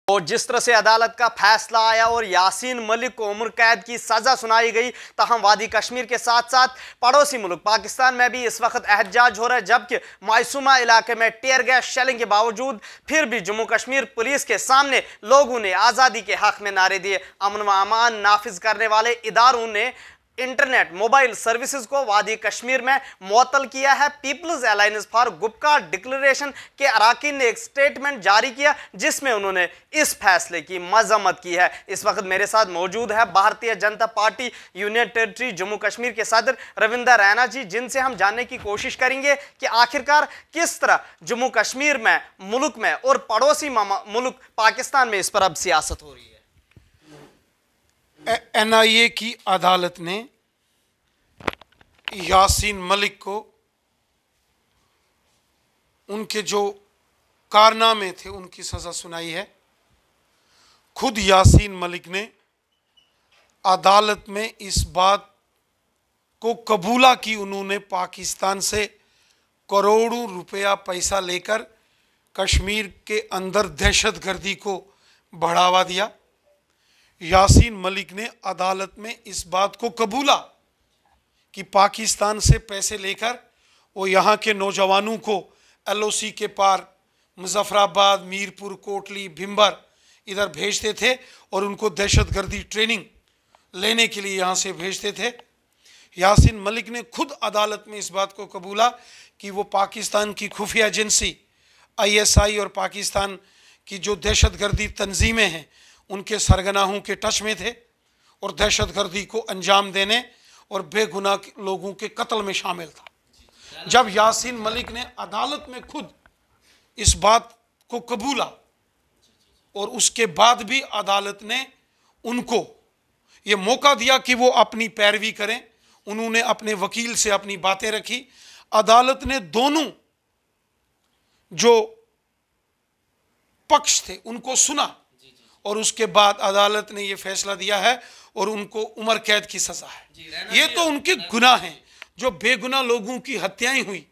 और जिस तरह से अदालत का फैसला आया और यासीन मलिक को उम्र कैद की सजा सुनाई गई, तहम वादी कश्मीर के साथ साथ पड़ोसी मुल्क पाकिस्तान में भी इस वक्त एहतजाज हो रहा है, जबकि मायसूमा इलाके में टीयर गैस शेलिंग के बावजूद फिर भी जम्मू कश्मीर पुलिस के सामने लोगों ने आज़ादी के हक में नारे दिए। अमन व अमान नाफिज करने वाले इदारों ने इंटरनेट मोबाइल सर्विसेज को वादी कश्मीर में मुअत्तल किया है। पीपल्स अलायंस फॉर गुपका डिक्लेरेशन के अरकान ने एक स्टेटमेंट जारी किया जिसमें उन्होंने इस फैसले की मजम्मत की है। इस वक्त मेरे साथ मौजूद है Bharatiya Janata party union territory Jammu Kashmir के सदर रविंदर रैना जी, जिनसे हम जानने की कोशिश करेंगे कि आखिरकार किस तरह जम्मू कश्मीर में, मुल्क में और पड़ोसी मुल्क पाकिस्तान में इस पर अब सियासत हो रही है। NIA की अदालत ने यासीन मलिक को उनके जो कारनामे थे उनकी सज़ा सुनाई है। खुद यासीन मलिक ने अदालत में इस बात को कबूला कि उन्होंने पाकिस्तान से करोड़ों रुपया पैसा लेकर कश्मीर के अंदर दहशतगर्दी को बढ़ावा दिया। यासीन मलिक ने अदालत में इस बात को कबूला कि पाकिस्तान से पैसे लेकर वो यहाँ के नौजवानों को LOC के पार मुजफ्फराबाद, मीरपुर, कोटली, भिंबर इधर भेजते थे और उनको दहशतगर्दी ट्रेनिंग लेने के लिए यहाँ से भेजते थे। यासीन मलिक ने खुद अदालत में इस बात को कबूला कि वो पाकिस्तान की खुफिया एजेंसी ISI और पाकिस्तान की जो दहशतगर्दी तंजीमें हैं उनके सरगनाहों के टच में थे और दहशतगर्दी को अंजाम देने और बेगुनाह लोगों के कत्ल में शामिल था। जब यासीन मलिक ने अदालत में खुद इस बात को कबूला और उसके बाद भी अदालत ने उनको ये मौका दिया कि वो अपनी पैरवी करें, उन्होंने अपने वकील से अपनी बातें रखी। अदालत ने दोनों जो पक्ष थे उनको सुना और उसके बाद अदालत ने यह फैसला दिया है और उनको उम्र कैद की सजा है। ये तो उनके गुनाह हैं, जो बेगुनाह लोगों की हत्याएं हुई,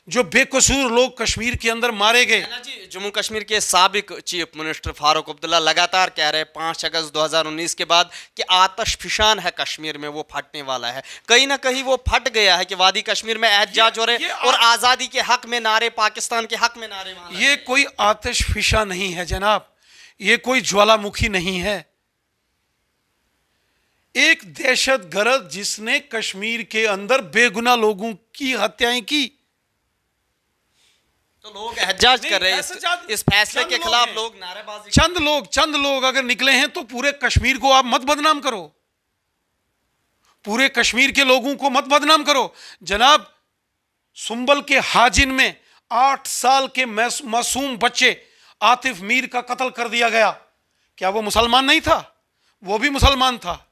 जो बेकसूर लोग कश्मीर के अंदर मारे गए। जम्मू कश्मीर के साबिक चीफ मिनिस्टर फारूक अब्दुल्ला लगातार कह रहे हैं 5 अगस्त 2019 के बाद कि आतश फिशान है कश्मीर में, वो फटने वाला है। कहीं ना कहीं वो फट गया है कि वादी कश्मीर में एहतजाज हो रहे और आज़ादी के हक में नारे, पाकिस्तान के हक में नारे। ये कोई आतश फिशा नहीं है जनाब, ये कोई ज्वालामुखी नहीं है। एक दहशतगर्द जिसने कश्मीर के अंदर बेगुनाह लोगों की हत्याएं की, तो लोग एहतजाज कर रहे हैं इस फैसले के खिलाफ, लोग नारेबाजी। चंद लोग अगर निकले हैं तो पूरे कश्मीर को आप मत बदनाम करो, पूरे कश्मीर के लोगों को मत बदनाम करो। जनाब, सुंबल के हाजिन में 8 साल के मासूम बच्चे आतिफ मीर का कत्ल कर दिया गया। क्या वो मुसलमान नहीं था? वो भी मुसलमान था।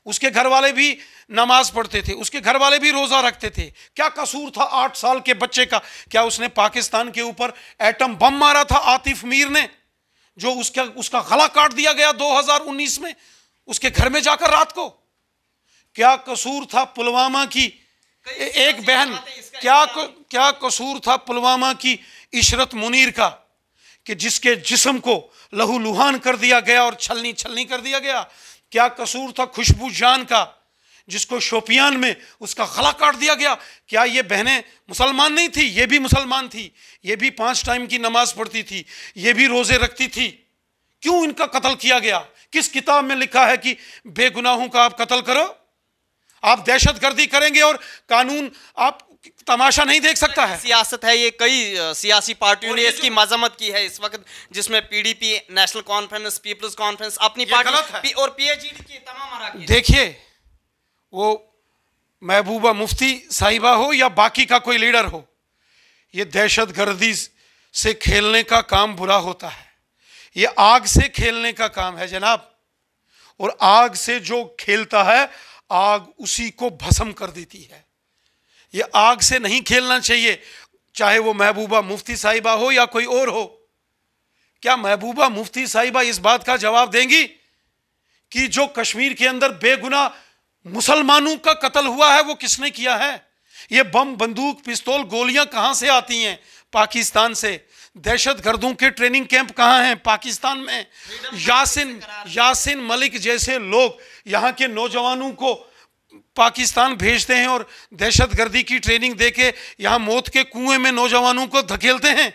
उसके घर वाले भी नमाज पढ़ते थे, उसके घर वाले भी रोज़ा रखते थे। क्या कसूर था 8 साल के बच्चे का? क्या उसने पाकिस्तान के ऊपर एटम बम मारा था आतिफ मीर ने, जो उसका गला काट दिया गया 2019 में उसके घर में जाकर रात को? क्या कसूर था पुलवामा की एक बहन, क्या कसूर था पुलवामा की इशरत मुनीर का कि जिसके जिस्म को लहू लुहान कर दिया गया और छलनी छलनी कर दिया गया? क्या कसूर था खुशबू जान का, जिसको शोपियान में उसका गला काट दिया गया? क्या ये बहनें मुसलमान नहीं थी? ये भी मुसलमान थी, ये भी 5 टाइम की नमाज पढ़ती थी, ये भी रोजे रखती थी। क्यों इनका कत्ल किया गया? किस किताब में लिखा है कि बेगुनाहों का आप कत्ल करो? आप दहशतगर्दी करेंगे और कानून आप तमाशा नहीं देख सकता है। सियासत है ये, कई सियासी पार्टियों ने इसकी मजम्मत की है इस वक्त, जिसमें PDP, नेशनल कॉन्फ्रेंस, पीपल्स कॉन्फ्रेंस, अपनी पार्टी और PAGD की तमाम। देखिए, वो महबूबा मुफ्ती साहिबा हो या बाकी का कोई लीडर हो, ये दहशतगर्दी से खेलने का काम बुरा होता है। ये आग से खेलने का काम है जनाब, और आग से जो खेलता है आग उसी को भस्म कर देती है। ये आग से नहीं खेलना चाहिए, चाहे वो महबूबा मुफ्ती साहिबा हो या कोई और हो। क्या महबूबा मुफ्ती साहिबा इस बात का जवाब देंगी कि जो कश्मीर के अंदर बेगुनाह मुसलमानों का कत्ल हुआ है वो किसने किया है? ये बम, बंदूक, पिस्तौल, गोलियां कहां से आती हैं? पाकिस्तान से। दहशतगर्दों के ट्रेनिंग कैंप कहाँ हैं? पाकिस्तान में। यासीन मलिक जैसे लोग यहाँ के नौजवानों को पाकिस्तान भेजते हैं और दहशतगर्दी की ट्रेनिंग देके यहाँ मौत के कुएं में नौजवानों को धकेलते हैं,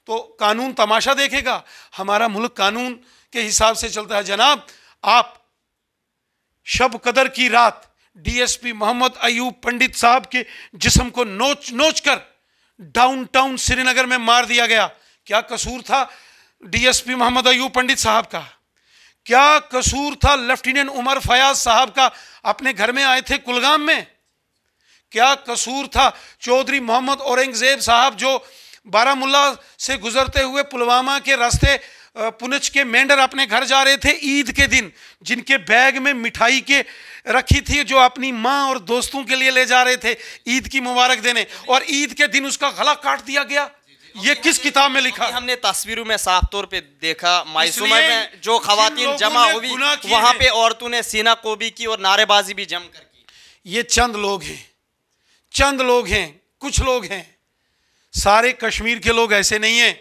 तो कानून तमाशा देखेगा? हमारा मुल्क कानून के हिसाब से चलता है। जनाब, आप शब कदर की रात डीएसपी मोहम्मद अयूब पंडित साहब के जिस्म को नोच नोच कर डाउनटाउन श्रीनगर में मार दिया गया। क्या कसूर था डीएसपी मोहम्मद अयूब पंडित साहब का? क्या कसूर था लेफ्टिनेंट उमर फयाज साहब का? अपने घर में आए थे कुलगाम में। क्या कसूर था चौधरी मोहम्मद औरंगजेब साहब जो बारामुल्ला से गुजरते हुए पुलवामा के रास्ते पुंछ के मेंढर अपने घर जा रहे थे ईद के दिन, जिनके बैग में मिठाई के रखी थी जो अपनी माँ और दोस्तों के लिए ले जा रहे थे ईद की मुबारक देने, और ईद के दिन उसका गला काट दिया गया? ये किस किताब में लिखा? हमने तस्वीरों में साफ तौर पे देखा मायसूमा में जो खवातीन जमा हुई वहां पे औरतों ने सीना कोबी की और नारेबाजी भी जमकर की। ये चंद लोग हैं, चंद लोग हैं, कुछ लोग हैं। सारे कश्मीर के लोग ऐसे नहीं हैं।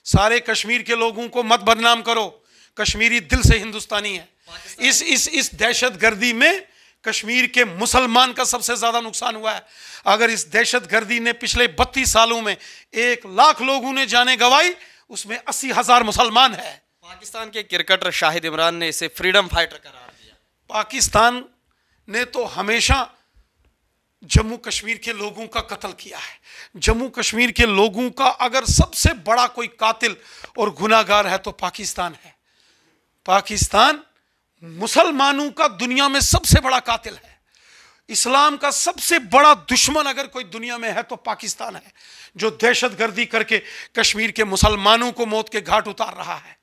सारे कश्मीर के लोगों को मत बदनाम करो। कश्मीरी दिल से हिंदुस्तानी है। इस दहशतगर्दी में कश्मीर के मुसलमान का सबसे ज्यादा नुकसान हुआ है। अगर इस दहशतगर्दी ने पिछले 32 सालों में 1 लाख लोगों ने जाने गंवाई, उसमें 80,000 मुसलमान है। पाकिस्तान के क्रिकेटर शाहिद इमरान ने इसे फ्रीडम फाइटर करार दिया। पाकिस्तान ने तो हमेशा जम्मू कश्मीर के लोगों का कत्ल किया है। जम्मू कश्मीर के लोगों का अगर सबसे बड़ा कोई कातिल और गुनाहगार है तो पाकिस्तान है। पाकिस्तान मुसलमानों का दुनिया में सबसे बड़ा कातिल है। इस्लाम का सबसे बड़ा दुश्मन अगर कोई दुनिया में है तो पाकिस्तान है, जो दहशतगर्दी करके कश्मीर के मुसलमानों को मौत के घाट उतार रहा है।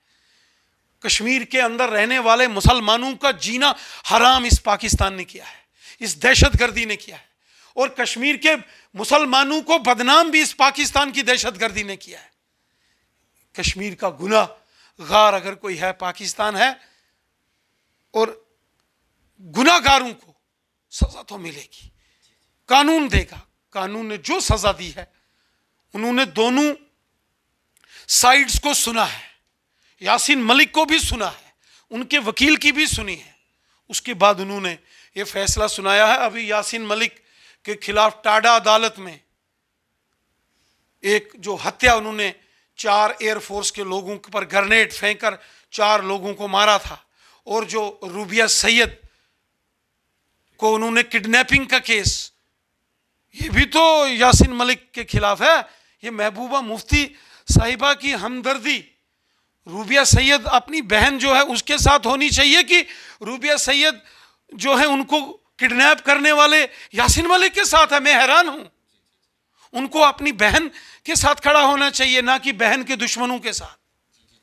कश्मीर के अंदर रहने वाले मुसलमानों का जीना हराम इस पाकिस्तान ने किया है, इस दहशतगर्दी ने किया है। और कश्मीर के मुसलमानों को बदनाम भी इस पाकिस्तान की दहशतगर्दी ने किया है। कश्मीर का गुनाहगार अगर कोई है पाकिस्तान है, और गुनाहगारों को सजा तो मिलेगी, कानून देगा। कानून ने जो सजा दी है, उन्होंने दोनों साइड्स को सुना है। यासीन मलिक को भी सुना है, उनके वकील की भी सुनी है। उसके बाद उन्होंने ये फैसला सुनाया है। अभी यासीन मलिक के खिलाफ टाडा अदालत में एक जो हत्या, उन्होंने 4 एयरफोर्स के लोगों पर ग्रेनेड फेंककर 4 लोगों को मारा था, और जो रूबिया सैयद को उन्होंने किडनैपिंग का केस, ये भी तो यासीन मलिक के खिलाफ है। ये महबूबा मुफ्ती साहिबा की हमदर्दी रूबिया सैयद अपनी बहन जो है उसके साथ होनी चाहिए कि रूबिया सैयद जो है उनको किडनैप करने वाले यासीन मलिक के साथ है? मैं हैरान हूं। उनको अपनी बहन के साथ खड़ा होना चाहिए, ना कि बहन के दुश्मनों के साथ।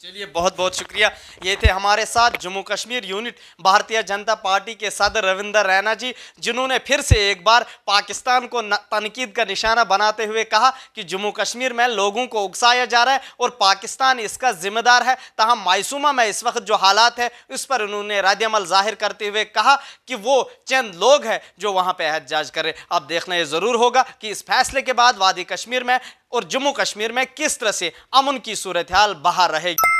चलिए, बहुत बहुत शुक्रिया। ये थे हमारे साथ जम्मू कश्मीर यूनिट भारतीय जनता पार्टी के सदर रविंदर रैना जी, जिन्होंने फिर से एक बार पाकिस्तान को तनकीद का निशाना बनाते हुए कहा कि जम्मू कश्मीर में लोगों को उकसाया जा रहा है और पाकिस्तान इसका जिम्मेदार है। तहम मायसूमा में इस वक्त जो हालात है उस पर उन्होंने रद्द-ए-अमल जाहिर करते हुए कहा कि वो चंद लोग हैं जो वहाँ पर एहतजाज करें। अब देखना ये ज़रूर होगा कि इस फैसले के बाद वादी कश्मीर में और जम्मू कश्मीर में किस तरह से अमन की सूरत हाल बहार रहेगी।